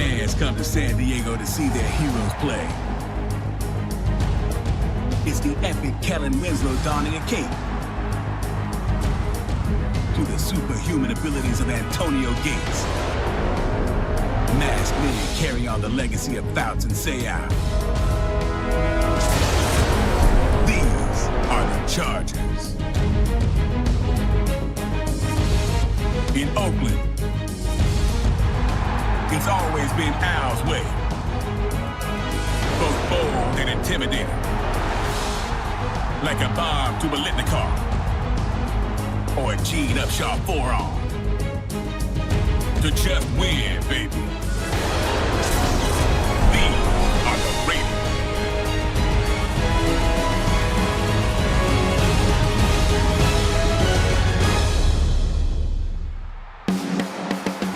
Fans come to San Diego to see their heroes play. It's the epic Kellen Winslow donning a cape, to the superhuman abilities of Antonio Gates. Masked men carry on the legacy of Fouts and Sayal. These are the Chargers. In Oakland, it's always been Al's way. Both bold and intimidating. Like a bomb to Bolitnikov. Or a Gene Upshaw forearm. To just win, baby. These are the Raiders.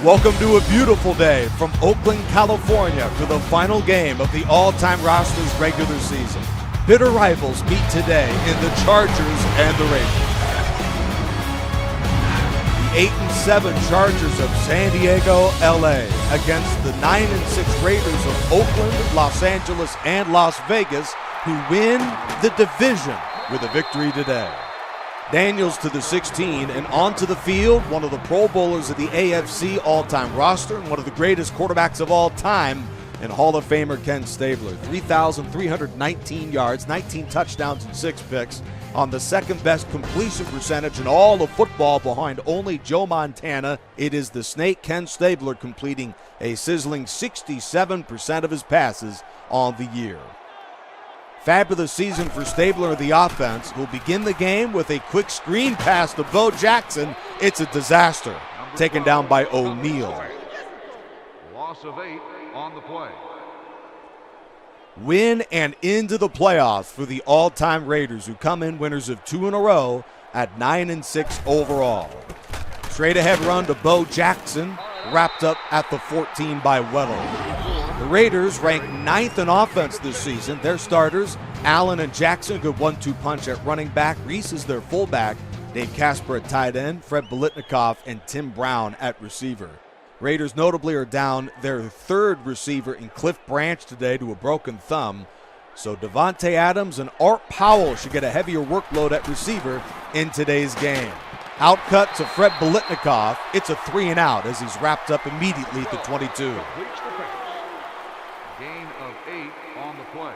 Welcome to a beautiful day from Oakland, California for the final game of the all-time roster's regular season. Bitter rivals meet today in the Chargers and the Raiders. The 8-7 Chargers of San Diego, LA against the 9-6 Raiders of Oakland, Los Angeles, and Las Vegas, who win the division with a victory today. Daniels to the 16 and onto the field, one of the Pro Bowlers of the AFC all-time roster and one of the greatest quarterbacks of all time, and Hall of Famer Ken Stabler. 3,319 yards, 19 touchdowns, and 6 picks on the second best completion percentage in all of football behind only Joe Montana. It is the Snake Ken Stabler completing a sizzling 67% of his passes on the year. Fabulous season for Stabler of the offense, who'll begin the game with a quick screen pass to Bo Jackson. It's a disaster, taken down by O'Neal. Loss of 8 on the play. Win and into the playoffs for the all-time Raiders, who come in winners of 2 in a row at 9-6 overall. Straight ahead run to Bo Jackson, wrapped up at the 14 by Weddle. The Raiders rank 9th in offense this season. Their starters, Allen and Jackson, good 1-2 punch at running back. Reese is their fullback. Dave Casper at tight end. Fred Bolitnikov and Tim Brown at receiver. Raiders notably are down their third receiver in Cliff Branch today to a broken thumb. So Devontae Adams and Art Powell should get a heavier workload at receiver in today's game. Outcut to Fred Bolitnikov. It's a 3 and out as he's wrapped up immediately at the 22. Gain of 8 on the play.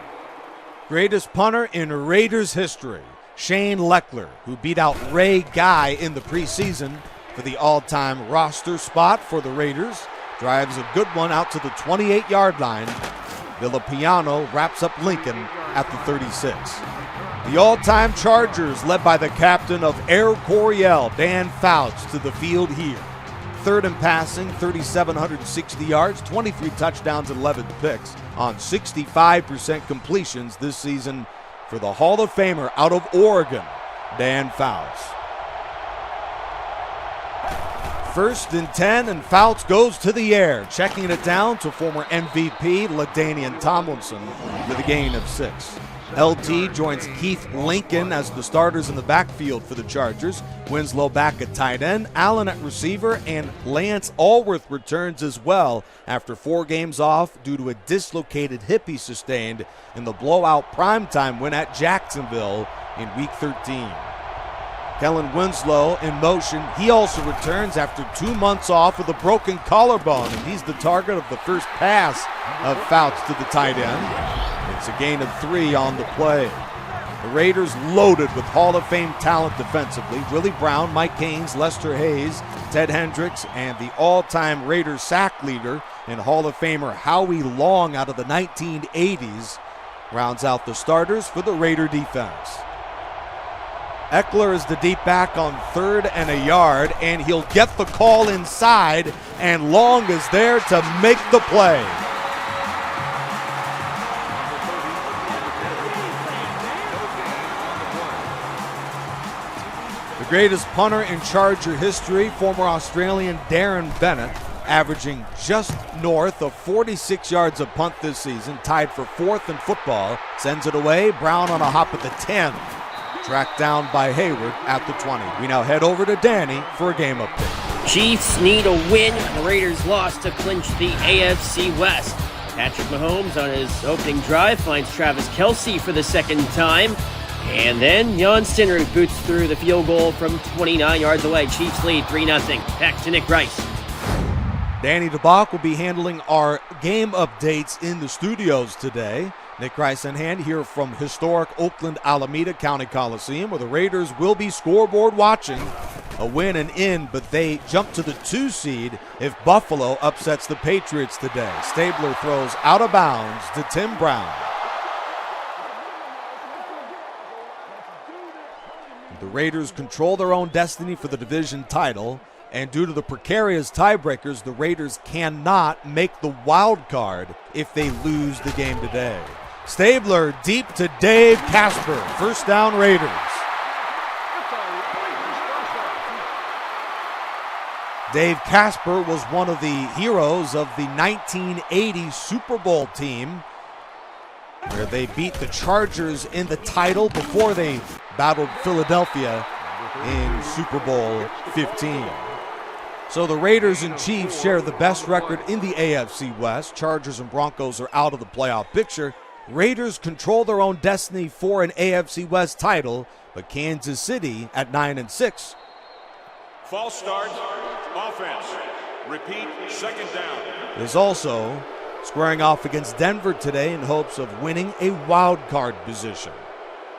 Greatest punter in Raiders history, Shane Leckler, who beat out Ray Guy in the preseason for the all-time roster spot for the Raiders. Drives a good one out to the 28-yard line. Villapiano wraps up Lincoln at the 36. The all-time Chargers, led by the captain of Air Coryell, Dan Fouts, to the field here. Third in passing, 3,760 yards, 23 touchdowns, and 11 picks on 65% completions this season for the Hall of Famer out of Oregon, Dan Fouts. First and 10, and Fouts goes to the air, checking it down to former MVP LaDainian Tomlinson with a gain of 6. LT joins Keith Lincoln as the starters in the backfield for the Chargers. Winslow back at tight end, Allen at receiver, and Lance Allworth returns as well after 4 games off due to a dislocated hip he sustained in the blowout primetime win at Jacksonville in Week 13. Kellen Winslow in motion. He also returns after 2 months off with a broken collarbone, and he's the target of the first pass of Fouts to the tight end. It's a gain of 3 on the play. The Raiders loaded with Hall of Fame talent defensively. Willie Brown, Mike Haynes, Lester Hayes, Ted Hendricks, and the all-time Raiders sack leader and Hall of Famer Howie Long out of the 1980s rounds out the starters for the Raider defense. Eckler is the deep back on 3rd and a yard, and he'll get the call inside, and Long is there to make the play. The greatest punter in Charger history, former Australian Darren Bennett, averaging just north of 46 yards a punt this season, tied for 4th in football, sends it away. Brown on a hop at the 10. Tracked down by Hayward at the 20. We now head over to Danny for a game update. Chiefs need a win. The Raiders lost to clinch the AFC West. Patrick Mahomes on his opening drive finds Travis Kelce for the second time. And then Jan Sinner boots through the field goal from 29 yards away. Chiefs lead 3-0. Back to Nick Rice. Danny DeBock will be handling our game updates in the studios today. Nick Rice in hand here from historic Oakland Alameda County Coliseum, where the Raiders will be scoreboard watching. A win and in, but they jump to the 2 seed if Buffalo upsets the Patriots today. Stabler throws out of bounds to Tim Brown. The Raiders control their own destiny for the division title, and due to the precarious tiebreakers, the Raiders cannot make the wild card if they lose the game today. Stabler deep to Dave Casper. First down, Raiders. Dave Casper was one of the heroes of the 1980 Super Bowl team, where they beat the Chargers in the title before they battled Philadelphia in Super Bowl 15. So the Raiders and Chiefs share the best record in the AFC West. Chargers and Broncos are out of the playoff picture. Raiders control their own destiny for an AFC West title, but Kansas City at 9-6. False start, offense. Repeat, second down. Is also squaring off against Denver today in hopes of winning a wild card position.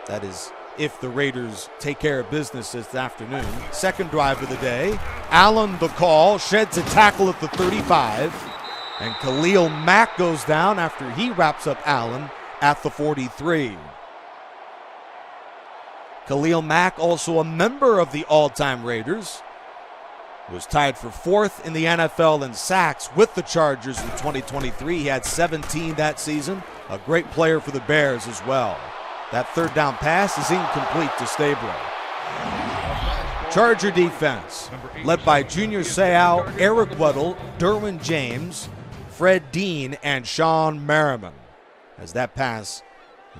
That is, if the Raiders take care of business this afternoon. Second drive of the day. Allen the call, sheds a tackle at the 35. And Khalil Mack goes down after he wraps up Allen at the 43. Khalil Mack, also a member of the all-time Raiders, was tied for 4th in the NFL in sacks with the Chargers in 2023. He had 17 that season. A great player for the Bears as well. That third down pass is incomplete to Stabler. Charger defense, led by Junior Seau, Eric Weddle, Derwin James, Fred Dean, and Sean Merriman. As that pass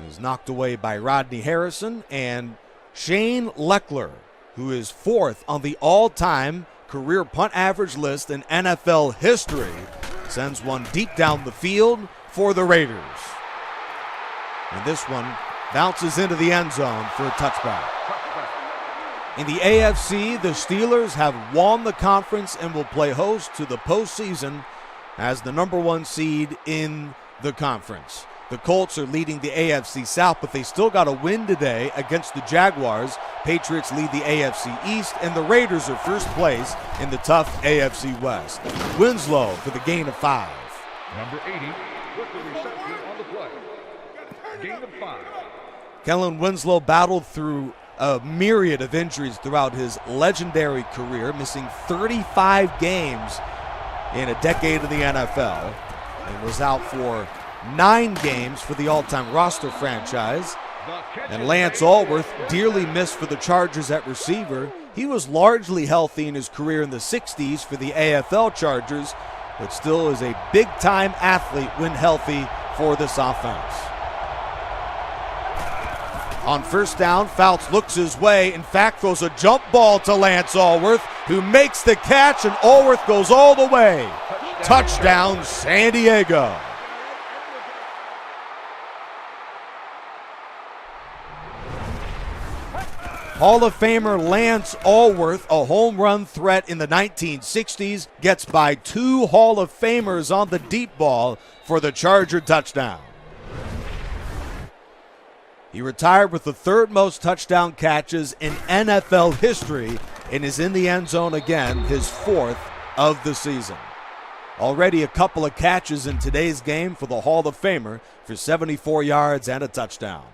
is knocked away by Rodney Harrison, and Shane Leckler, who is 4th on the all-time career punt average list in NFL history, sends one deep down the field for the Raiders. And this one bounces into the end zone for a touchback. In the AFC, the Steelers have won the conference and will play host to the postseason as the number 1 seed in the conference. The Colts are leading the AFC South, but they still got a win today against the Jaguars. Patriots lead the AFC East, and the Raiders are first place in the tough AFC West. Winslow for the gain of 5. Number 80 with the reception on the play. Gain of 5. Kellen Winslow battled through a myriad of injuries throughout his legendary career, missing 35 games in a decade of the NFL, and was out for 9 games for the all-time roster franchise. And Lance Allworth dearly missed for the Chargers at receiver. He was largely healthy in his career in the 60s for the AFL Chargers, but still is a big-time athlete when healthy for this offense. On first down, Fouts looks his way, in fact throws a jump ball to Lance Allworth, who makes the catch, and Allworth goes all the way. Touchdown, San Diego. Hall of Famer Lance Allworth, a home run threat in the 1960s, gets by 2 Hall of Famers on the deep ball for the Charger touchdown. He retired with the 3rd most touchdown catches in NFL history and is in the end zone again, his 4th of the season. Already a couple of catches in today's game for the Hall of Famer for 74 yards and a touchdown.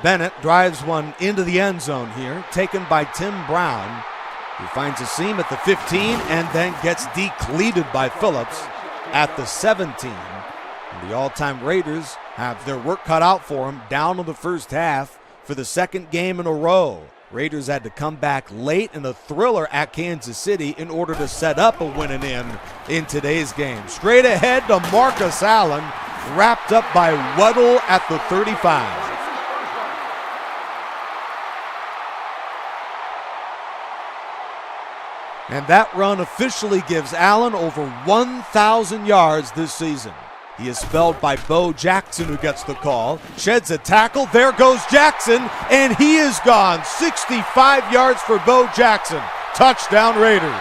Bennett drives one into the end zone here, taken by Tim Brown, who finds a seam at the 15 and then gets decleated by Phillips at the 17. And the all-time Raiders have their work cut out for them down in the first half for the 2nd game in a row. Raiders had to come back late in a thriller at Kansas City in order to set up a win and in today's game. Straight ahead to Marcus Allen, wrapped up by Weddle at the 35. And that run officially gives Allen over 1,000 yards this season. He is spelled by Bo Jackson, who gets the call, sheds a tackle, there goes Jackson, and he is gone. 65 yards for Bo Jackson. Touchdown Raiders.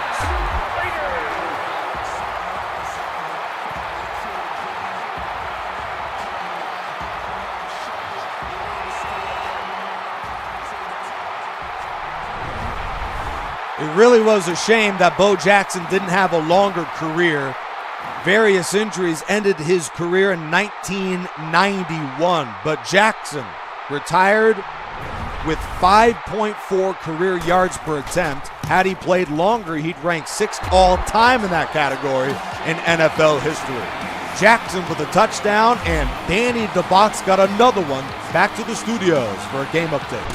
It really was a shame that Bo Jackson didn't have a longer career. Various injuries ended his career in 1991, but Jackson retired with 5.4 career yards per attempt. Had he played longer, he'd rank 6th all-time in that category in NFL history. Jackson with a touchdown, and Danny DeBock's got another one. Back to the studios for a game update.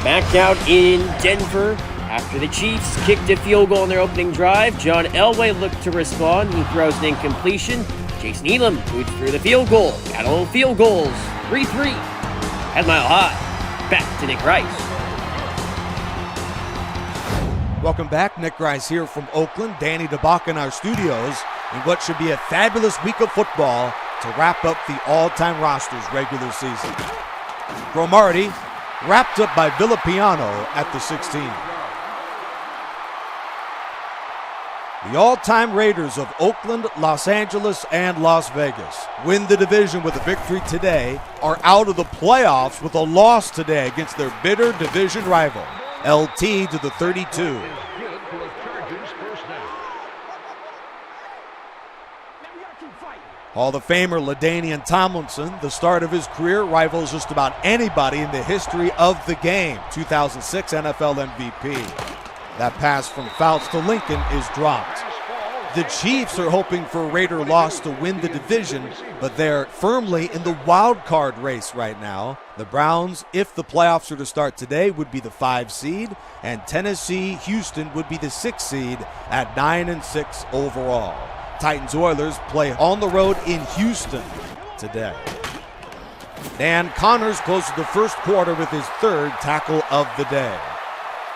Back out in Denver. After the Chiefs kicked a field goal on their opening drive, John Elway looked to respond. He throws an incompletion. Jason Elam boots through the field goal. Got a little field goals. 3-3 at Mile High. Back to Nick Rice. Welcome back. Nick Rice here from Oakland. Danny DeBock in our studios in what should be a fabulous week of football to wrap up the all-time roster's regular season. Cromartie wrapped up by Villapiano at the 16. The all-time Raiders of Oakland, Los Angeles, and Las Vegas win the division with a victory today, are out of the playoffs with a loss today against their bitter division rival, LT to the 32. Hall of Famer LaDainian Tomlinson, the start of his career, rivals just about anybody in the history of the game. 2006 NFL MVP. That pass from Fouts to Lincoln is dropped. The Chiefs are hoping for a Raider loss to win the division, but they're firmly in the wild card race right now. The Browns, if the playoffs are to start today, would be the 5 seed, and Tennessee, Houston would be the 6 seed at 9-6 overall. Titans-Oilers play on the road in Houston today. Dan Connors closes the first quarter with his 3rd tackle of the day.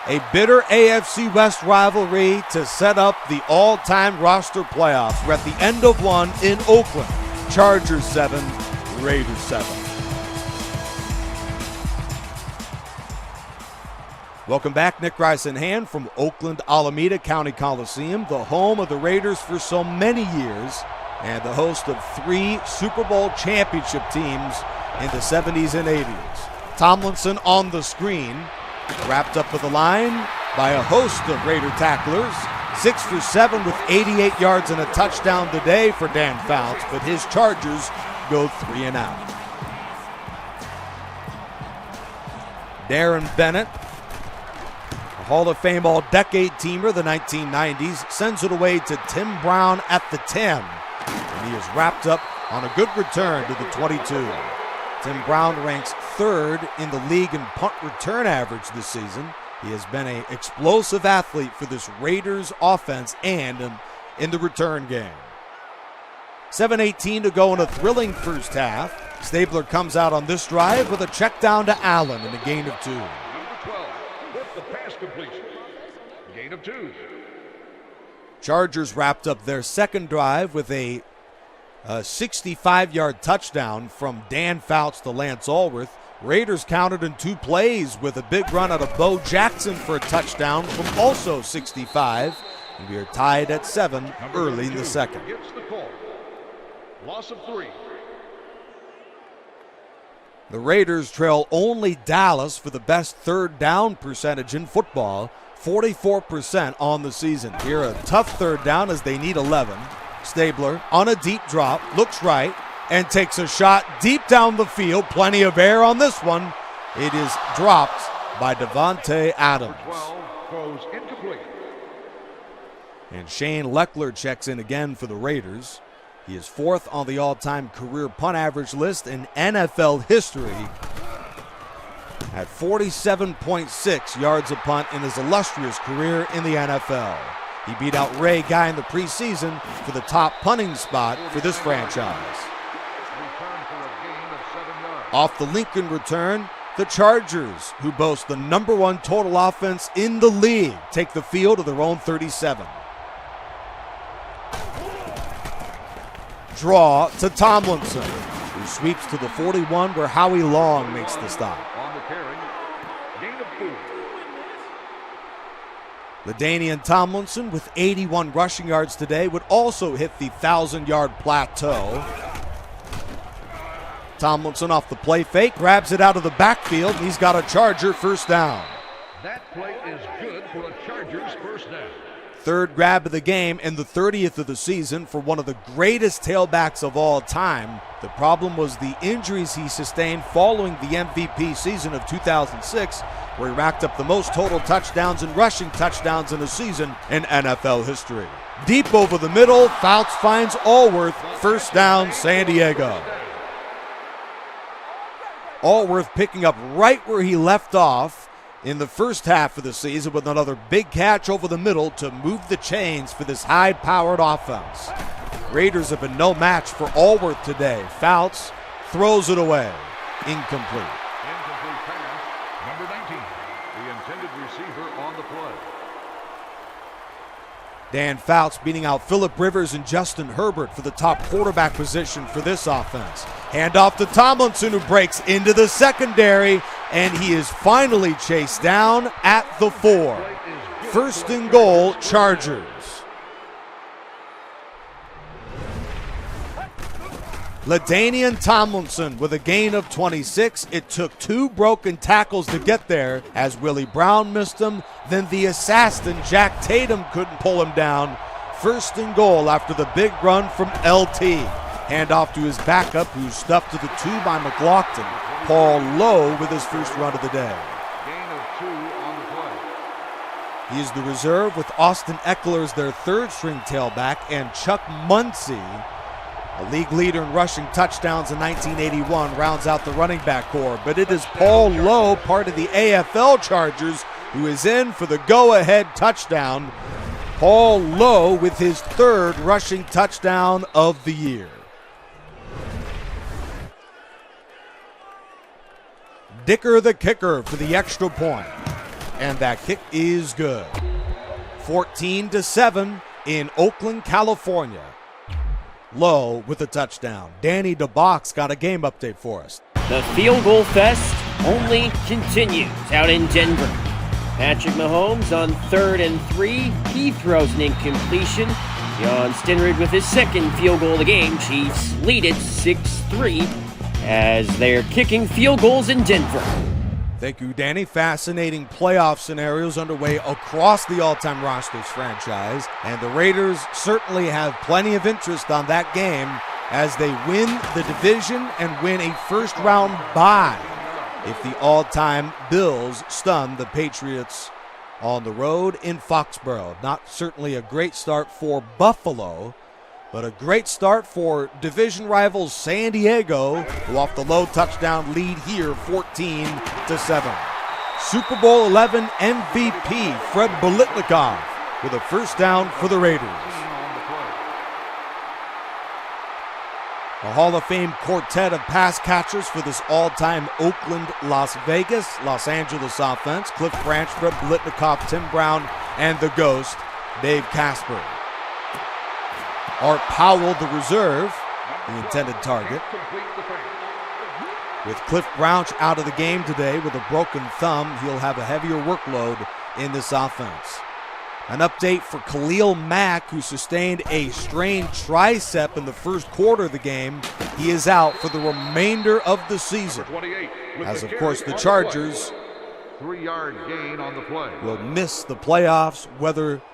A bitter AFC West rivalry to set up the all-time roster playoffs. We're at the end of one in Oakland. Chargers 7, Raiders 7. Welcome back. Nick Rice in hand from Oakland Alameda County Coliseum, the home of the Raiders for so many years, and the host of 3 Super Bowl championship teams in the 70s and 80s. Tomlinson on the screen. Wrapped up with a line by a host of Raider tacklers. 6 for 7 with 88 yards and a touchdown today for Dan Fouts, but his Chargers go 3 and out. Darren Bennett, a Hall of Fame All-Decade teamer, the 1990s, sends it away to Tim Brown at the 10. And he is wrapped up on a good return to the 22. Tim Brown ranks 3rd in the league in punt return average this season. He has been an explosive athlete for this Raiders offense and in the return game. 7:18 to go in a thrilling first half. Stabler comes out on this drive with a check down to Allen and a gain of 2. Number 12 with the pass completion. Gain of 2. Chargers wrapped up their second drive with a 65-yard touchdown from Dan Fouts to Lance Allworth. Raiders countered in 2 plays with a big run out of Bo Jackson for a touchdown from also 65. And we are tied at 7 early in the second. Gets the call. Loss of 3. The Raiders trail only Dallas for the best 3rd down percentage in football, 44% on the season. Here a tough 3rd down as they need 11. Stabler on a deep drop, looks right, and takes a shot deep down the field. Plenty of air on this one. It is dropped by Devontae Adams. 12 goes incomplete. And Shane Leckler checks in again for the Raiders. He is 4th on the all-time career punt average list in NFL history at 47.6 yards a punt in his illustrious career in the NFL. He beat out Ray Guy in the preseason for the top punting spot for this franchise. Off the Lincoln return, The Chargers, who boast the #1 total offense in the league, take the field to their own 37. Draw to Tomlinson, who sweeps to the 41 where Howie Long makes the stop. On the carry, gain of 4. LaDainian Tomlinson, with 81 rushing yards today, would also hit the 1,000-yard plateau. Tomlinson off the play fake, grabs it out of the backfield, and he's got a Charger first down. That play is good for a Chargers first down. Third grab of the game and the 30th of the season for one of the greatest tailbacks of all time. The problem was the injuries he sustained following the MVP season of 2006, where he racked up the most total touchdowns and rushing touchdowns in a season in NFL history. Deep over the middle, Fouts finds Allworth, first down, San Diego. Allworth picking up right where he left off in the first half of the season with another big catch over the middle to move the chains for this high-powered offense. Raiders have been no match for Allworth today. Fouts throws it away. Incomplete. Incomplete pass, number 19, the intended receiver on the play. Dan Fouts beating out Phillip Rivers and Justin Herbert for the top quarterback position for this offense. Handoff to Tomlinson, who breaks into the secondary, and he is finally chased down at the 4. First and goal, Chargers. LaDainian Tomlinson with a gain of 26. It took 2 broken tackles to get there as Willie Brown missed him. Then the assassin, Jack Tatum, couldn't pull him down. First and goal after the big run from LT. Handoff to his backup, who's stuffed to the 2 by McLaughlin. Paul Lowe with his first run of the day. Gain of 2 on the play. He is the reserve with Austin Eckler as their third-string tailback, and Chuck Muncie, a league leader in rushing touchdowns in 1981, rounds out the running back core. But it is Paul Lowe, part of the AFL Chargers, who is in for the go-ahead touchdown. Paul Lowe with his 3rd rushing touchdown of the year. Dicker the kicker for the extra point. And that kick is good. 14-7 in Oakland, California. Lowe with a touchdown. Danny DeBock's got a game update for us. The field goal fest only continues out in Denver. Patrick Mahomes on 3rd and 3. He throws an incompletion. Jan Stinrud with his 2nd field goal of the game. Chiefs lead it 6-3 as they're kicking field goals in Denver. Thank you, Danny. Fascinating playoff scenarios underway across the all-time rosters franchise, and the Raiders certainly have plenty of interest on that game as they win the division and win a first-round bye if the all-time Bills stun the Patriots on the road in Foxborough. Not certainly a great start for Buffalo, but a great start for division rivals San Diego, who off the low touchdown lead here 14-7. Super Bowl 11 MVP Fred Biletnikoff with a first down for the Raiders. A Hall of Fame quartet of pass catchers for this all-time Oakland, Las Vegas, Los Angeles offense. Cliff Branch, Fred Biletnikoff, Tim Brown, and the Ghost, Dave Casper. Art Powell, the reserve, the intended target. With Cliff Branch out of the game today with a broken thumb, he'll have a heavier workload in this offense. An update for Khalil Mack, who sustained a strained tricep in the first quarter of the game. He is out for the remainder of the season. As, of course, the Chargers 3-yard gain on the play. will miss the playoffs,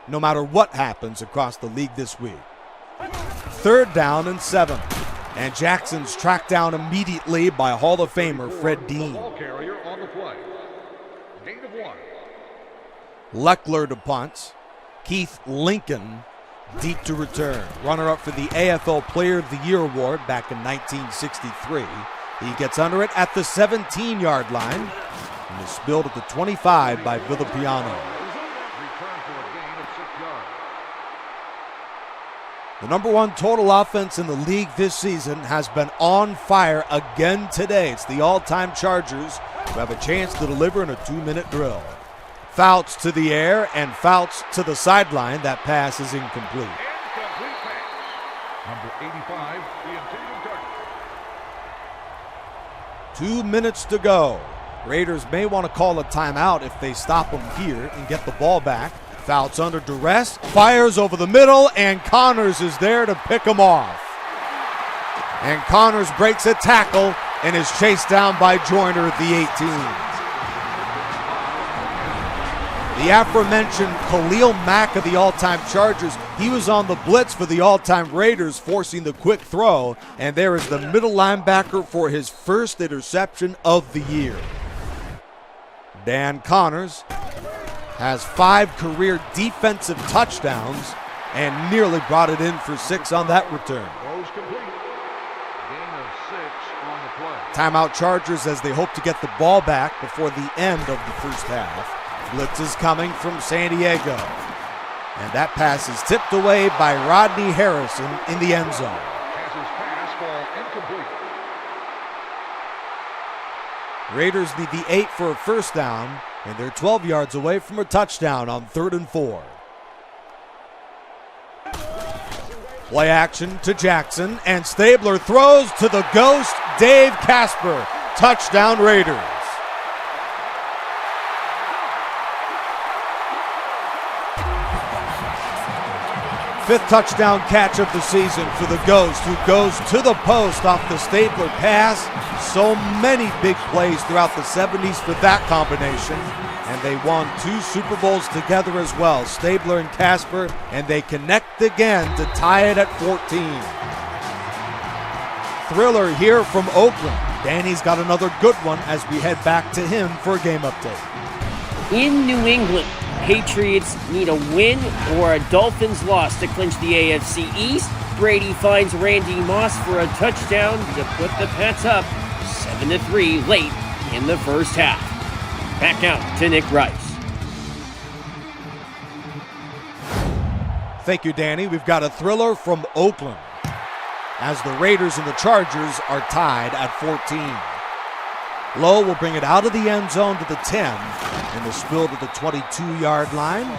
no matter what happens across the league this week. 3rd down and 7. And Jackson's tracked down immediately by Hall of Famer Fred Dean. Ball carrier on the play. Gain of 1. Leckler to punt. Keith Lincoln deep to return. Runner-up for the AFL Player of the Year award back in 1963. He gets under it at the 17-yard line and is spilled at the 25 by Villapiano. Return for a gain of 6 yards. The #1 total offense in the league this season has been on fire again today. It's the all-time Chargers who have a chance to deliver in a 2-minute drill. Fouts to the air and Fouts to the sideline. That pass is incomplete. Incomplete pass. Number 85, the intended target. 2 minutes to go. Raiders may want to call a timeout if they stop them here and get the ball back. Fouts under duress, fires over the middle, and Connors is there to pick him off. And Connors breaks a tackle and is chased down by Joyner at the 18. The aforementioned Khalil Mack of the all-time Chargers, he was on the blitz for the all-time Raiders, forcing the quick throw, and there is the middle linebacker for his first interception of the year. Dan Connors has 5 career defensive touchdowns and nearly brought it in for 6 on that return. Throws complete. Gain of 6 on the play. Timeout Chargers as they hope to get the ball back before the end of the first half. Blitz is coming from San Diego. And that pass is tipped away by Rodney Harrison in the end zone. Has his pass fall incomplete. Raiders need the 8 for a first down, and they're 12 yards away from a touchdown on 3rd and 4. Play action to Jackson, and Stabler throws to the ghost, Dave Casper. Touchdown Raiders. 5th touchdown catch of the season for the Ghost, who goes to the post off the Stabler pass. So many big plays throughout the 70s for that combination. And they won 2 Super Bowls together as well, Stabler and Casper, and they connect again to tie it at 14. Thriller here from Oakland. Danny's got another good one as we head back to him for a game update. In New England, Patriots need a win or a Dolphins loss to clinch the AFC East. Brady finds Randy Moss for a touchdown to put the Pats up 7-3 late in the first half. Back out to Nick Rice. Thank you, Danny. We've got a thriller from Oakland as the Raiders and the Chargers are tied at 14. Lowe will bring it out of the end zone to the 10 and the spill to the 22-yard line.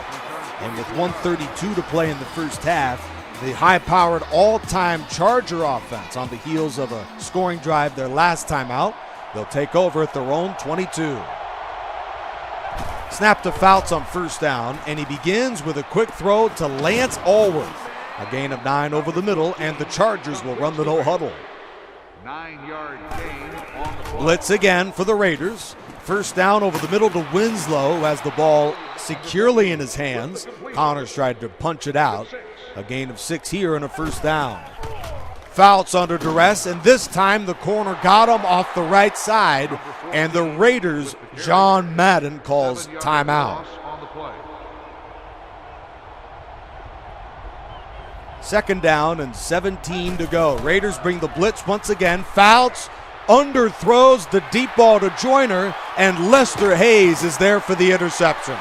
And with 1:32 to play in the first half, the high-powered all-time Charger offense on the heels of a scoring drive their last time out, they'll take over at their own 22. Snap to Fouts on first down, and he begins with a quick throw to Lance Allworth. A gain of 9 over the middle, and the Chargers will run the no huddle. 9-yard gain on the play. Blitz again for the Raiders. First down over the middle to Winslow, who has the ball securely in his hands. Connors tried to punch it out. A gain of 6 here and a first down. Fouts under duress, and this time the corner got him off the right side, and the Raiders, John Madden, calls timeout. Second down and 17 to go. Raiders bring the blitz once again. Fouts underthrows the deep ball to Joyner, and Lester Hayes is there for the interception.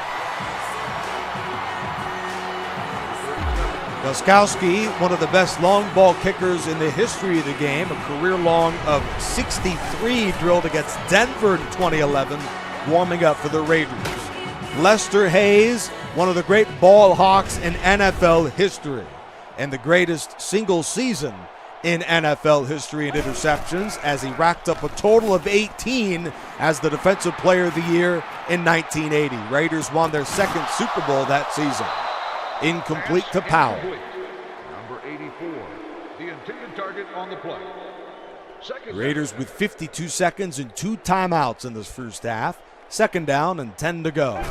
Gostkowski, one of the best long ball kickers in the history of the game, a career long of 63 drilled against Denver in 2011, warming up for the Raiders. Lester Hayes, one of the great ball hawks in NFL history, and the greatest single season in NFL history in interceptions, as he racked up a total of 18 as the Defensive Player of the Year in 1980. Raiders won their second Super Bowl that season. Incomplete to Powell. Number 84, the intended target on the play. Raiders with 52 seconds and 2 timeouts in this first half. Second down and 10 to go.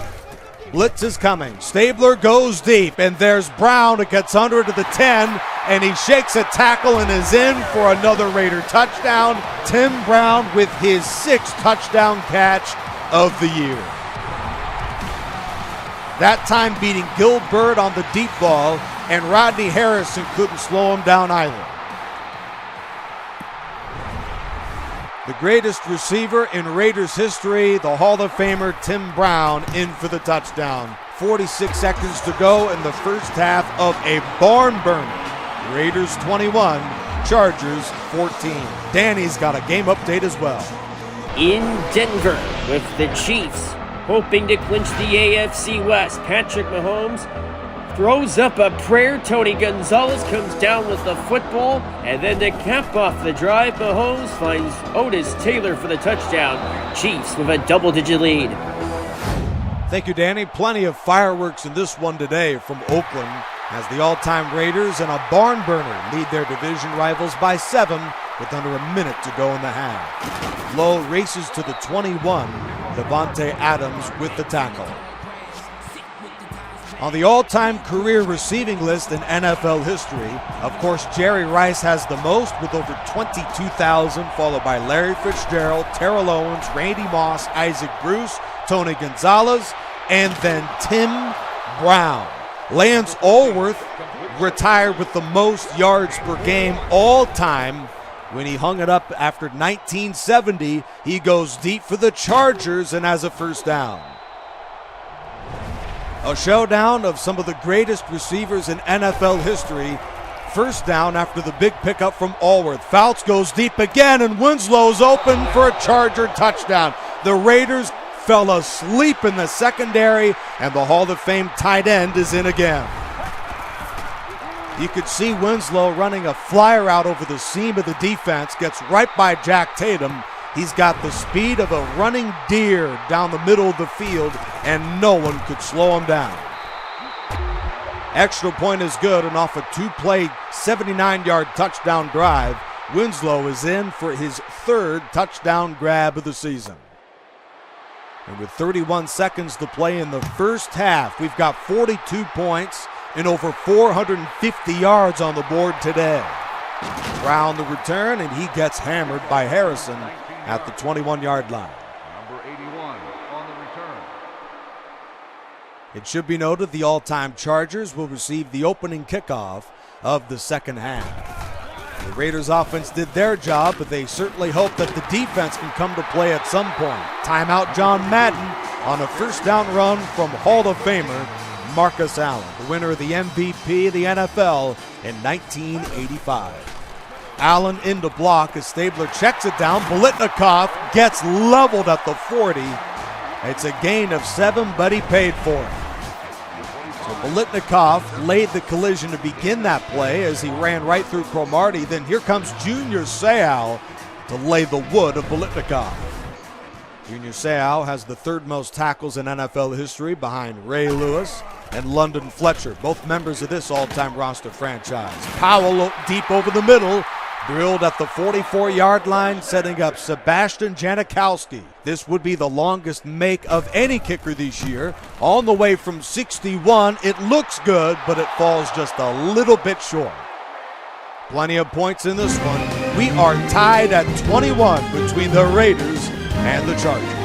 Blitz is coming. Stabler goes deep, and there's Brown. It gets under to the 10, and he shakes a tackle and is in for another Raider touchdown. Tim Brown with his 6th touchdown catch of the year. That time beating Gilbert on the deep ball, and Rodney Harrison couldn't slow him down either. The greatest receiver in Raiders history, the Hall of Famer Tim Brown, in for the touchdown. 46 seconds to go in the first half of a barn burner. Raiders 21, Chargers 14. Danny's got a game update as well. In Denver with the Chiefs hoping to clinch the AFC West. Patrick Mahomes throws up a prayer. Tony Gonzalez comes down with the football. And then to cap off the drive, Mahomes finds Otis Taylor for the touchdown. Chiefs with a double-digit lead. Thank you, Danny. Plenty of fireworks in this one today from Oakland as the all-time Raiders and a barn burner lead their division rivals by 7 with under a minute to go in the half. Lowe races to the 21. Devontae Adams with the tackle. On the all-time career receiving list in NFL history, of course, Jerry Rice has the most with over 22,000, followed by Larry Fitzgerald, Terrell Owens, Randy Moss, Isaac Bruce, Tony Gonzalez, and then Tim Brown. Lance Allworth retired with the most yards per game all time when he hung it up after 1970. He goes deep for the Chargers and has a first down. A showdown of some of the greatest receivers in NFL history. First down after the big pickup from Allworth. Fouts goes deep again, and Winslow's open for a Charger touchdown. The Raiders fell asleep in the secondary, and the Hall of Fame tight end is in again. You could see Winslow running a flyer out over the seam of the defense, gets right by Jack Tatum. He's got the speed of a running deer down the middle of the field, and no one could slow him down. Extra point is good, and off a two-play, 79-yard touchdown drive, Winslow is in for his third touchdown grab of the season. And with 31 seconds to play in the first half, we've got 42 points and over 450 yards on the board today. Brown the return, and he gets hammered by Harrison at the 21-yard line. Number 81 on the return. It should be noted the all-time Chargers will receive the opening kickoff of the second half. The Raiders offense did their job, but they certainly hope that the defense can come to play at some point. Timeout John Madden on a first down run from Hall of Famer Marcus Allen, the winner of the MVP of the NFL in 1985. Allen into block as Stabler checks it down. Biletnikoff gets leveled at the 40. It's a gain of 7, but he paid for it. So Biletnikoff laid the collision to begin that play as he ran right through Cromartie. Then here comes Junior Seau to lay the wood of Biletnikoff. Junior Seau has the third most tackles in NFL history behind Ray Lewis and London Fletcher, both members of this all-time roster franchise. Powell deep over the middle, drilled at the 44-yard line, setting up Sebastian Janikowski. This would be the longest make of any kicker this year. On the way from 61, it looks good, but it falls just a little bit short. Plenty of points in this one. We are tied at 21 between the Raiders and the Chargers.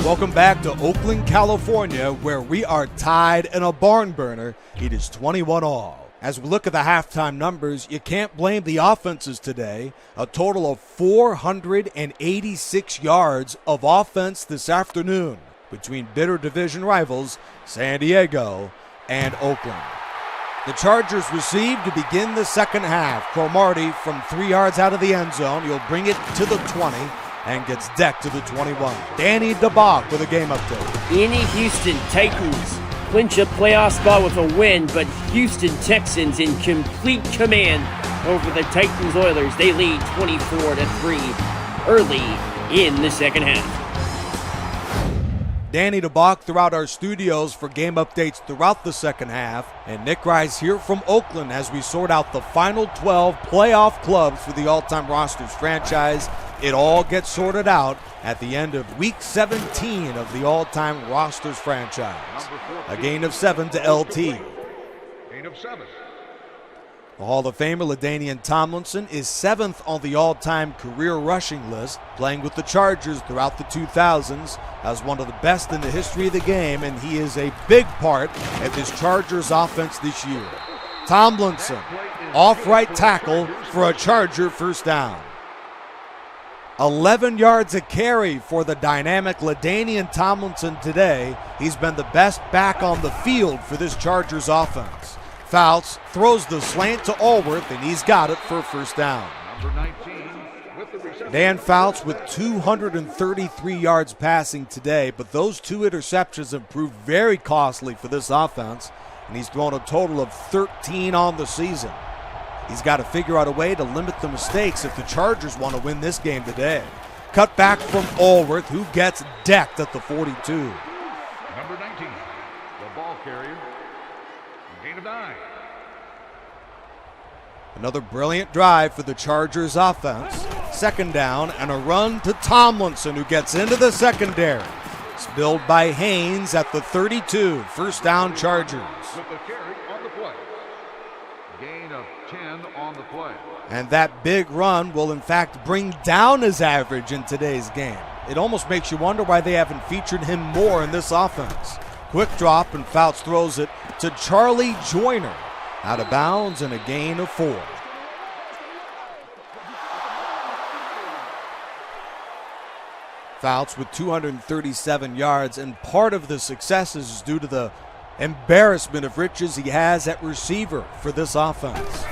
Welcome back to Oakland, California, where we are tied in a barn burner. It is 21 all. As we look at the halftime numbers, you can't blame the offenses today. A total of 486 yards of offense this afternoon between bitter division rivals San Diego and Oakland. The Chargers receive to begin the second half. Cromartie from 3 yards out of the end zone. He'll bring it to the 20. And gets decked to the 21. Danny DeBock with a game update. In Houston, Titans clinch a playoff spot with a win, but Houston Texans in complete command over the Titans Oilers. They lead 24-3 early in the second half. Danny DeBock throughout our studios for game updates throughout the second half. And Nick Rice here from Oakland as we sort out the final 12 playoff clubs for the all-time rosters franchise. It all gets sorted out at the end of week 17 of the all-time rosters franchise. A gain of 7 to LT. Gain of 7. The Hall of Famer LaDainian Tomlinson is 7th on the all-time career rushing list, playing with the Chargers throughout the 2000s as one of the best in the history of the game, and he is a big part of this Chargers offense this year. Tomlinson, off right tackle for a Charger first down. 11 yards a carry for the dynamic LaDainian Tomlinson today. He's been the best back on the field for this Chargers offense. Fouts throws the slant to Allworth, and he's got it for a first down. Number 19 with the reception. Dan Fouts with 233 yards passing today, but those 2 interceptions have proved very costly for this offense, and he's thrown a total of 13 on the season. He's got to figure out a way to limit the mistakes if the Chargers want to win this game today. Cut back from Allworth, who gets decked at the 42. Number 19, the ball carrier. Gain of 9. Another brilliant drive for the Chargers offense. Second down and a run to Tomlinson, who gets into the secondary. Spilled by Haynes at the 32. First down, Chargers. With the carry on the play. Gain of 10 on the play. And that big run will in fact bring down his average in today's game. It almost makes you wonder why they haven't featured him more in this offense. Quick drop, and Fouts throws it to Charlie Joyner. Out of bounds and a gain of 4. Fouts with 237 yards, and part of the success is due to the embarrassment of riches he has at receiver for this offense.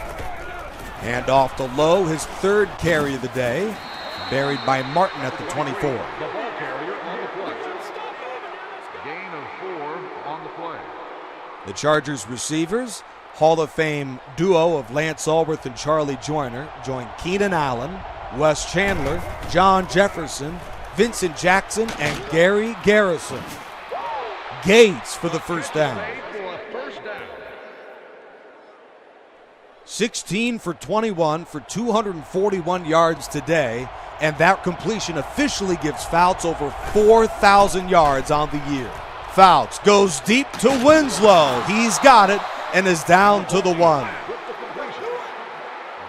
Hand off to Lowe, his 3rd carry of the day, buried by Martin at the 24. The ball carrier on the play. Gain of 4 on the play. The Chargers receivers, Hall of Fame duo of Lance Allworth and Charlie Joyner, join Keenan Allen, Wes Chandler, John Jefferson, Vincent Jackson, and Gary Garrison. Gates for the first down. 16 for 21 for 241 yards today, and that completion officially gives Fouts over 4,000 yards on the year. Fouts goes deep to Winslow. He's got it and is down to the 1.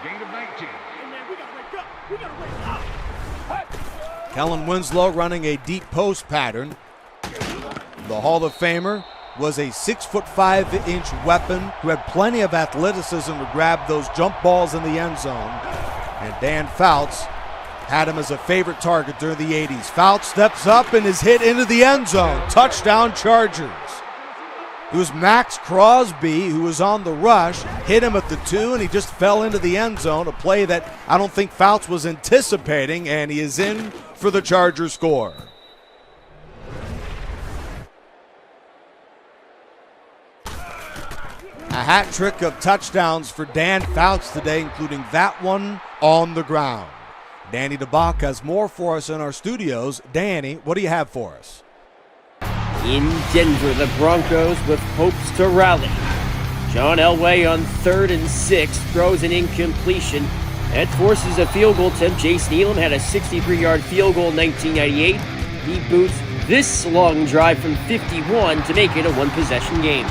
Gain of 19. Kellen Winslow running a deep post pattern. The Hall of Famer was a 6'5" weapon who had plenty of athleticism to grab those jump balls in the end zone. And Dan Fouts had him as a favorite target during the 80s. Fouts steps up and is hit into the end zone. Touchdown, Chargers. It was Max Crosby who was on the rush, hit him at the 2, and he just fell into the end zone, a play that I don't think Fouts was anticipating, and he is in for the Chargers score. A hat trick of touchdowns for Dan Fouts today, including that one on the ground. Danny DeBock has more for us in our studios. Danny, what do you have for us? In Denver, the Broncos with hopes to rally. John Elway on 3rd and 6 throws an incompletion. That forces a field goal attempt. Jason Elam had a 63-yard field goal in 1998. He boots this long drive from 51 to make it a one-possession game.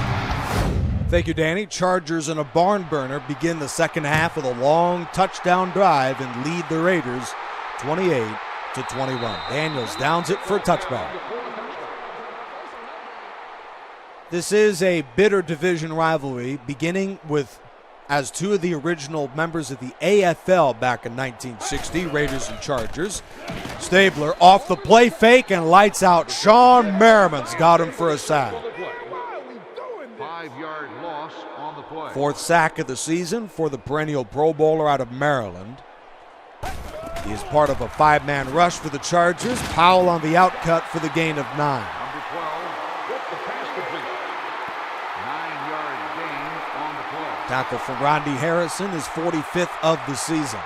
Thank you, Danny. Chargers and a barn burner begin the second half with a long touchdown drive and lead the Raiders 28-21. Daniels downs it for a touchback. This is a bitter division rivalry, beginning with as 2 of the original members of the AFL back in 1960, Raiders and Chargers. Stabler off the play fake and lights out. Sean Merriman's got him for a sack. 5-yard loss on the play. 4th sack of the season for the perennial Pro Bowler out of Maryland. He is part of a 5-man rush for the Chargers. Powell on the outcut for the gain of 9. Number 12 with the pass complete. 9-yard gain on the play. Tackle from Rodney Harrison is 45th of the season.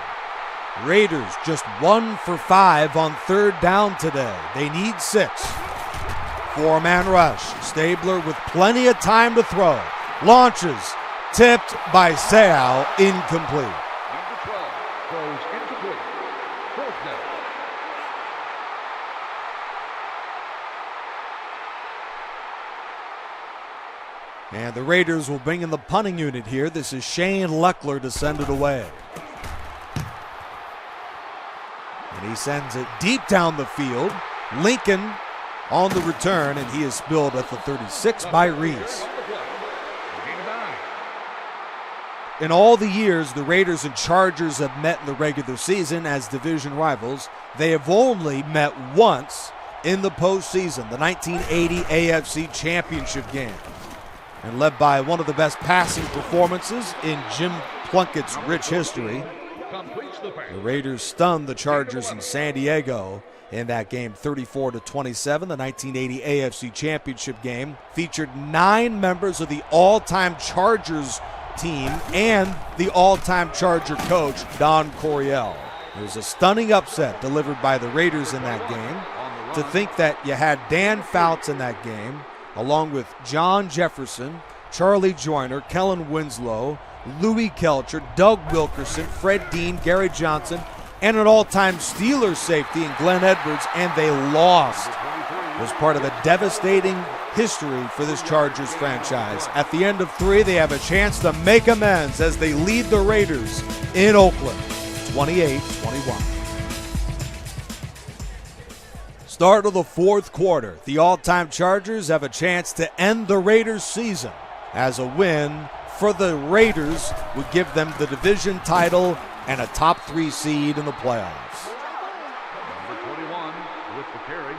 Raiders just 1 for 5 on 3rd down today. They need 6. 4-man rush. Stabler with plenty of time to throw. Launches. Tipped by Seau. Incomplete. Number 12 throws incomplete. 4th down. And the Raiders will bring in the punting unit here. This is Shane Leckler to send it away. And he sends it deep down the field. Lincoln on the return, and he is spilled at the 36 by Reese. In all the years the Raiders and Chargers have met in the regular season as division rivals, they have only met once in the postseason, the 1980 AFC Championship game. And led by one of the best passing performances in Jim Plunkett's rich history, the Raiders stunned the Chargers in San Diego in that game 34-27. The 1980 AFC Championship game featured 9 members of the all-time Chargers team and the all-time Charger coach, Don Coryell. It was a stunning upset delivered by the Raiders in that game. To think that you had Dan Fouts in that game, along with John Jefferson, Charlie Joyner, Kellen Winslow, Louis Kelcher, Doug Wilkerson, Fred Dean, Gary Johnson, and an all-time Steelers safety in Glenn Edwards, and they lost. It was part of a devastating history for this Chargers franchise. At the end of 3, they have a chance to make amends as they lead the Raiders in Oakland, 28-21. Start of the 4th quarter. The all-time Chargers have a chance to end the Raiders' season, as a win for the Raiders would give them the division title and a top 3 seed in the playoffs. Number 21 with the carry.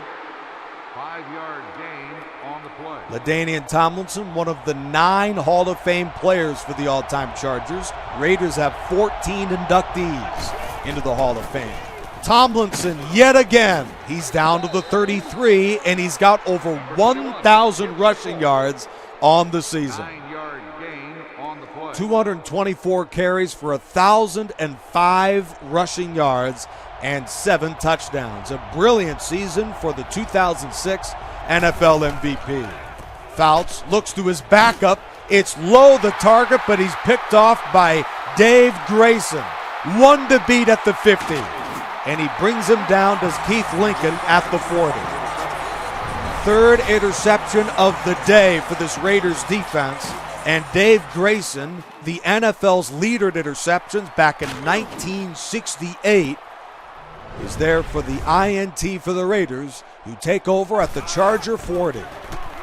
5-yard gain on the play. LaDainian Tomlinson, one of the 9 Hall of Fame players for the all-time Chargers. Raiders have 14 inductees into the Hall of Fame. Tomlinson, yet again, he's down to the 33, and he's got over 1,000 rushing yards on the season. 9-yard gain on the play. 224 carries for 1,005 rushing yards and 7 touchdowns. A brilliant season for the 2006 NFL MVP. Fouts looks to his backup. It's low the target, but he's picked off by Dave Grayson. 1 to beat at the 50. And he brings him down to Keith Lincoln at the 40. 3rd interception of the day for this Raiders defense. And Dave Grayson, the NFL's leader in interceptions back in 1968, is there for the INT for the Raiders, who take over at the Charger 40.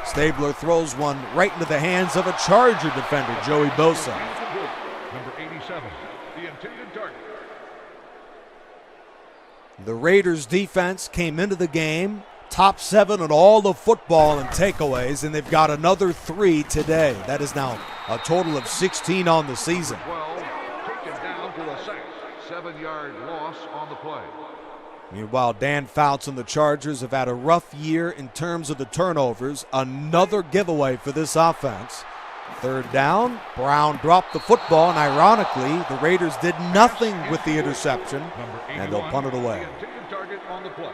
Stabler throws one right into the hands of a Charger defender, Joey Bosa. Number 87, the intended target. The Raiders defense came into the game top 7 in all of football in takeaways, and they've got another 3 today. That is now a total of 16 on the season. 12, taken down to the 6. 7-yard loss on the play. Meanwhile, Dan Fouts and the Chargers have had a rough year in terms of the turnovers. Another giveaway for this offense. 3rd down, Brown dropped the football, and ironically, the Raiders did nothing with the interception, and they'll punt it away. The intended target on the play.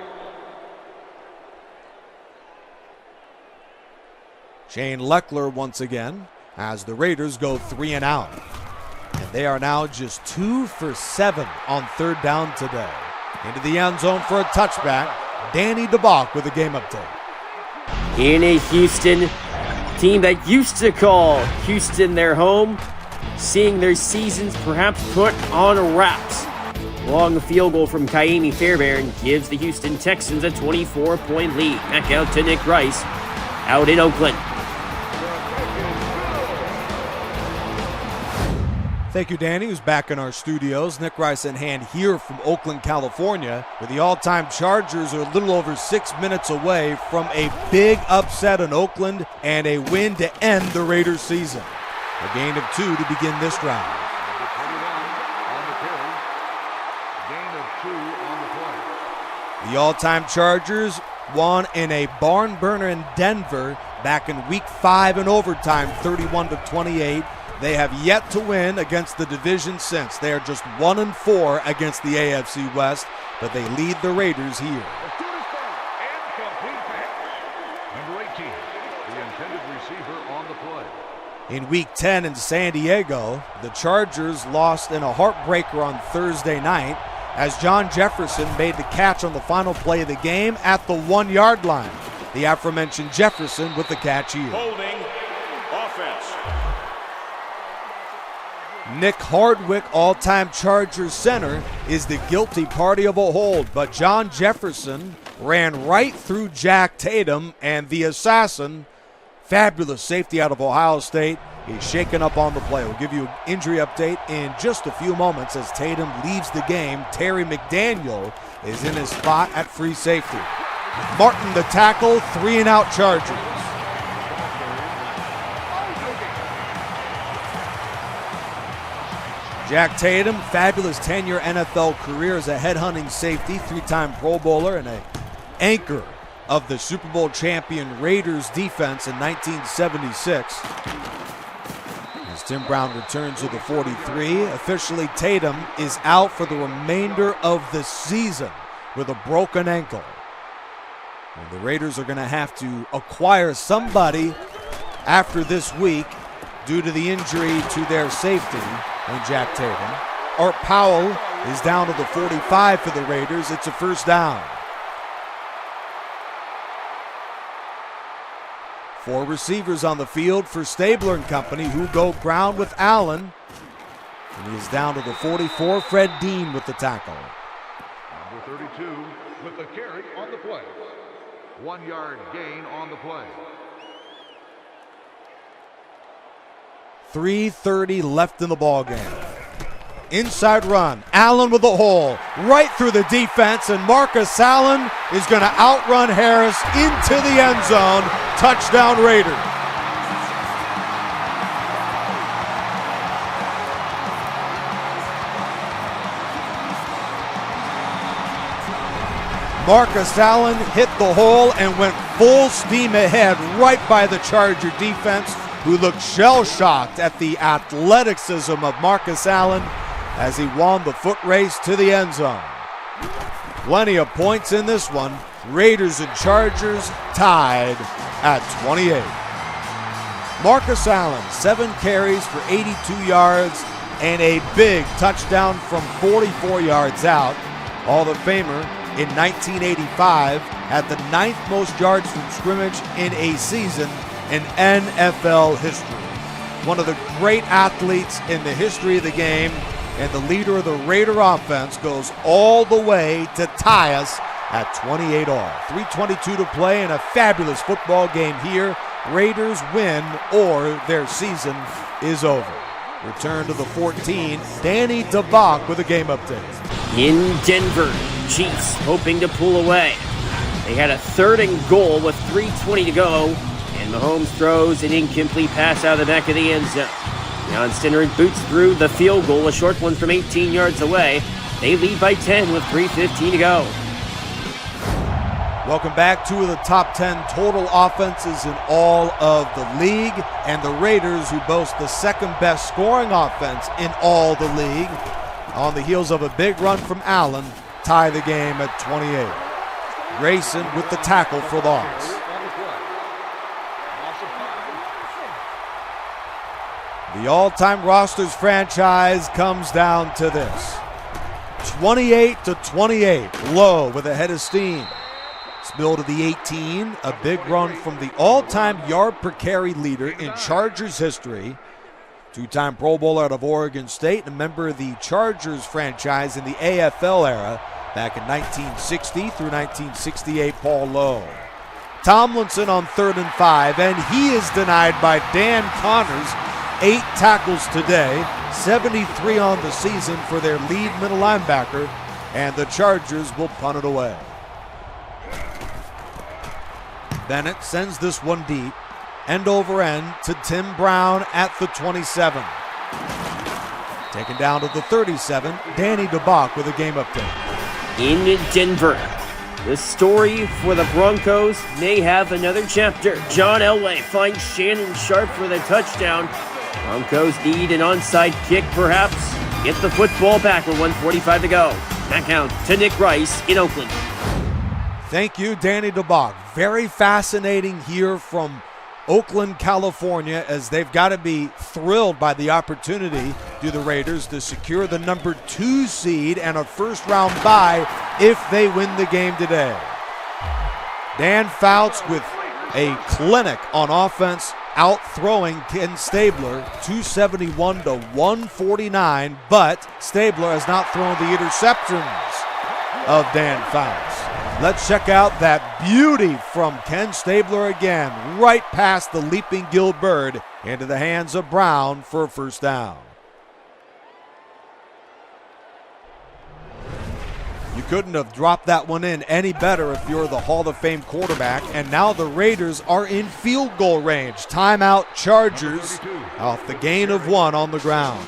Shane Leckler once again as the Raiders go 3 and out. And they are now just 2 for 7 on 3rd down today. Into the end zone for a touchback. Danny DeBock with a game update. In a Houston team that used to call Houston their home, seeing their seasons perhaps put on wraps. Long field goal from Kaimi Fairbairn gives the Houston Texans a 24-point lead. Back out to Nick Rice out in Oakland. Thank you, Danny, who's back in our studios. Nick Rice in hand here from Oakland, California, where the all-time Chargers are a little over 6 minutes away from a big upset in Oakland and a win to end the Raiders season. A gain of 2 to begin this drive. Number 21 on the carry. Gain of 2 on the play. The all-time Chargers won in a barn burner in Denver back in Week 5 in overtime, 31-28. They have yet to win against the division since. They are just 1-4 against the AFC West, but they lead the Raiders here. Number 18, the intended receiver on the play. In Week 10 in San Diego, the Chargers lost in a heartbreaker on Thursday night as John Jefferson made the catch on the final play of the game at the 1-yard line. The aforementioned Jefferson with the catch here. Holding offense. Nick Hardwick, all-time Chargers center, is the guilty party of a hold, but John Jefferson ran right through Jack Tatum, and the assassin, fabulous safety out of Ohio State, is shaken up on the play. We'll give you an injury update in just a few moments as Tatum leaves the game. Terry McDaniel is in his spot at free safety. Martin the tackle, 3-and-out Chargers. Jack Tatum, fabulous 10-year NFL career as a headhunting safety, 3-time Pro Bowler, and an anchor of the Super Bowl champion Raiders defense in 1976. As Tim Brown returns to the 43, officially Tatum is out for the remainder of the season with a broken ankle. And the Raiders are going to have to acquire somebody after this week due to the injury to their safety in Jack Tatum. Art Powell is down to the 45 for the Raiders. It's a first down. 4 receivers on the field for Stabler and company, who go ground with Allen. And he is down to the 44. Fred Dean with the tackle. Number 32 with the carry on the play. 1-yard gain on the play. 3:30 left in the ball game. Inside run. Allen with a hole right through the defense, and Marcus Allen is going to outrun Harris into the end zone. Touchdown Raiders. Marcus Allen hit the hole and went full steam ahead right by the Charger defense, who looked shell-shocked at the athleticism of Marcus Allen as he won the foot race to the end zone. Plenty of points in this one. Raiders and Chargers tied at 28. Marcus Allen, 7 carries for 82 yards and a big touchdown from 44 yards out. Hall of Famer in 1985 had the 9th most yards from scrimmage in a season in NFL history. One of the great athletes in the history of the game, and the leader of the Raider offense goes all the way to tie us at 28 all. 3:22 to play in a fabulous football game here. Raiders win or their season is over. Return to the 14, Danny DeBock with a game update. In Denver, Chiefs hoping to pull away. They had a 3rd and goal with 3:20 to go, and Mahomes throws an incomplete pass out of the back of the end zone. Johnston boots through the field goal, a short one from 18 yards away. They lead by 10 with 3:15 to go. Welcome back. 2 of the top 10 total offenses in all of the league, and the Raiders, who boast the 2nd best scoring offense in all the league, on the heels of a big run from Allen, tie the game at 28. Grayson with the tackle for loss. The all-time rosters franchise comes down to this. 28-28. Lowe with a head of steam. Spill to the 18. A big run from the all-time yard per carry leader in Chargers history. 2-time Pro Bowler out of Oregon State, and a member of the Chargers franchise in the AFL era back in 1960 through 1968, Paul Lowe. Tomlinson on 3rd and 5, and he is denied by Dan Connors. 8 tackles today, 73 on the season for their lead middle linebacker, and the Chargers will punt it away. Bennett sends this one deep, end over end to Tim Brown at the 27. Taken down to the 37, Danny DeBock with a game update. In Denver, the story for the Broncos may have another chapter. John Elway finds Shannon Sharp for the touchdown. Broncos need an onside kick, perhaps. Get the football back with 1:45 to go. Back out to Nick Rice in Oakland. Thank you, Danny DeBock. Very fascinating here from Oakland, California, as they've got to be thrilled by the opportunity, do the Raiders, to secure the number 2 seed and a first-round bye if they win the game today. Dan Fouts with a clinic on offense out-throwing Ken Stabler 271 to 149, but Stabler has not thrown the interceptions of Dan Fouts. Let's check out that beauty from Ken Stabler again, right past the leaping Gil Bird into the hands of Brown for a first down. You couldn't have dropped that one in any better if you're the Hall of Fame quarterback. And now the Raiders are in field goal range. Timeout Chargers off the gain of 1 on the ground.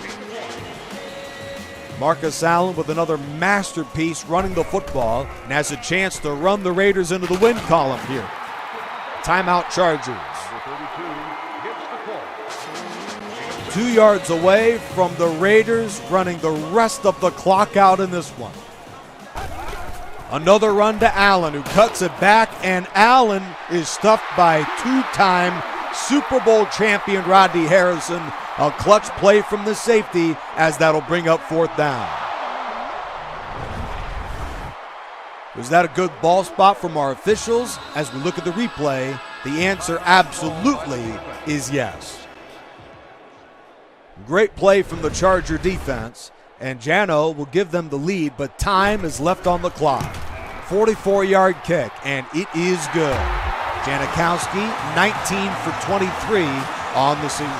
Marcus Allen with another masterpiece running the football and has a chance to run the Raiders into the win column here. Timeout Chargers. 2 yards away from the Raiders, running the rest of the clock out in this one. Another run to Allen, who cuts it back, and Allen is stuffed by two-time Super Bowl champion Rodney Harrison. A clutch play from the safety as that'll bring up 4th down. Was that a good ball spot from our officials? As we look at the replay, the answer absolutely is yes. Great play from the Charger defense, and Jano will give them the lead, but time is left on the clock. 44-yard kick, and it is good. Janikowski, 19 for 23 on the season.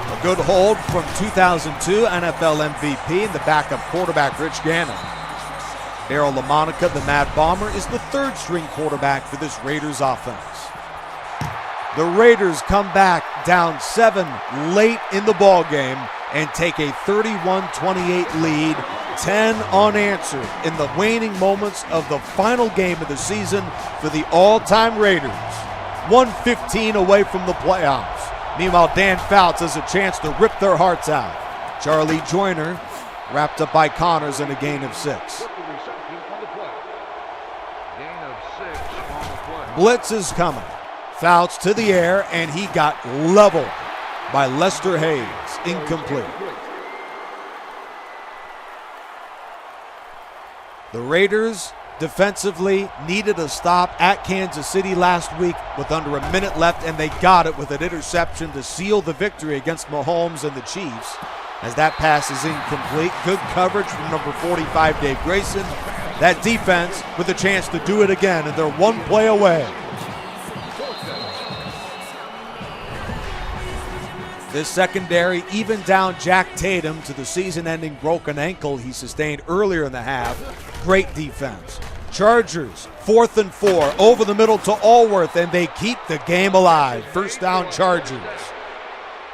A good hold from 2002 NFL MVP and the backup quarterback Rich Gannon. Darryl LaMonica, the Mad Bomber, is the 3rd-string quarterback for this Raiders offense. The Raiders come back down 7 late in the ballgame and take a 31-28 lead, 10 unanswered in the waning moments of the final game of the season for the all-time Raiders. 1:15 away from the playoffs. Meanwhile, Dan Fouts has a chance to rip their hearts out. Charlie Joyner wrapped up by Connors in a gain of 6. Blitz is coming. Fouts to the air, and he got leveled by Lester Hayes. Incomplete. The Raiders defensively needed a stop at Kansas City last week with under a minute left, and they got it with an interception to seal the victory against Mahomes and the Chiefs. As that pass is incomplete, good coverage from number 45, Dave Grayson. That defense with a chance to do it again, and they're one play away. This secondary even down Jack Tatum to the season-ending broken ankle he sustained earlier in the half. Great defense. Chargers, 4th and 4, over the middle to Allworth, and they keep the game alive. First down, Chargers.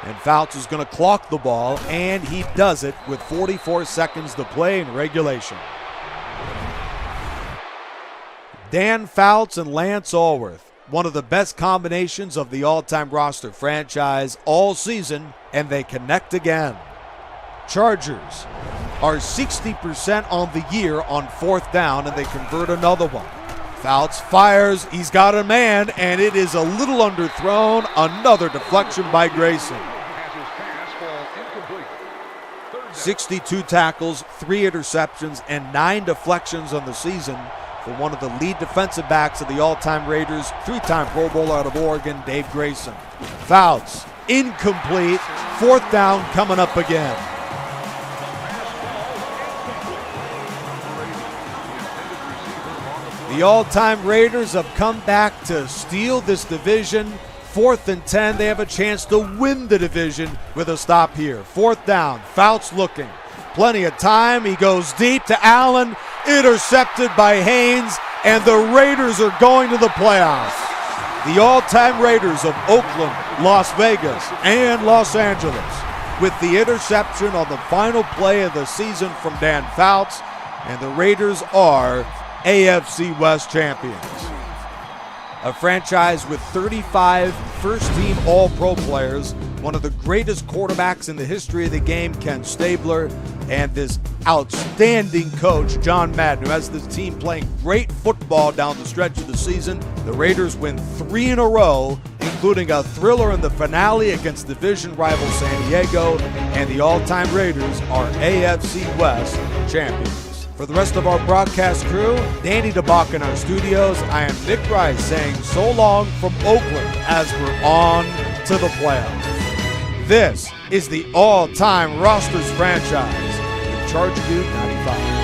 And Fouts is going to clock the ball, and he does it with 44 seconds to play in regulation. Dan Fouts and Lance Allworth, one of the best combinations of the all-time roster franchise all season, and they connect again. Chargers are 60% on the year on 4th down, and they convert another one. Fouts fires, he's got a man, and it is a little underthrown. Another deflection by Grayson. 62 tackles, 3 interceptions, and 9 deflections on the season for one of the lead defensive backs of the all-time Raiders, 3-time Pro Bowler out of Oregon, Dave Grayson. Fouts, incomplete, 4th down coming up again. The all-time Raiders have come back to steal this division. 4th and 10, they have a chance to win the division with a stop here. 4th down, Fouts looking. Plenty of time, he goes deep to Allen, intercepted by Haynes, and the Raiders are going to the playoffs. The all-time Raiders of Oakland, Las Vegas, and Los Angeles with the interception on the final play of the season from Dan Fouts, and the Raiders are AFC West champions. A franchise with 35 first-team All-Pro players, one of the greatest quarterbacks in the history of the game, Ken Stabler, and this outstanding coach, John Madden, who has this team playing great football down the stretch of the season. The Raiders win 3 in a row, including a thriller in the finale against division rival San Diego, and the all-time Raiders are AFC West champions. For the rest of our broadcast crew, Danny DeBock in our studios, I am Nick Rice saying so long from Oakland as we're on to the playoffs. This is the all-time rosters franchise, the Charger Dude 95.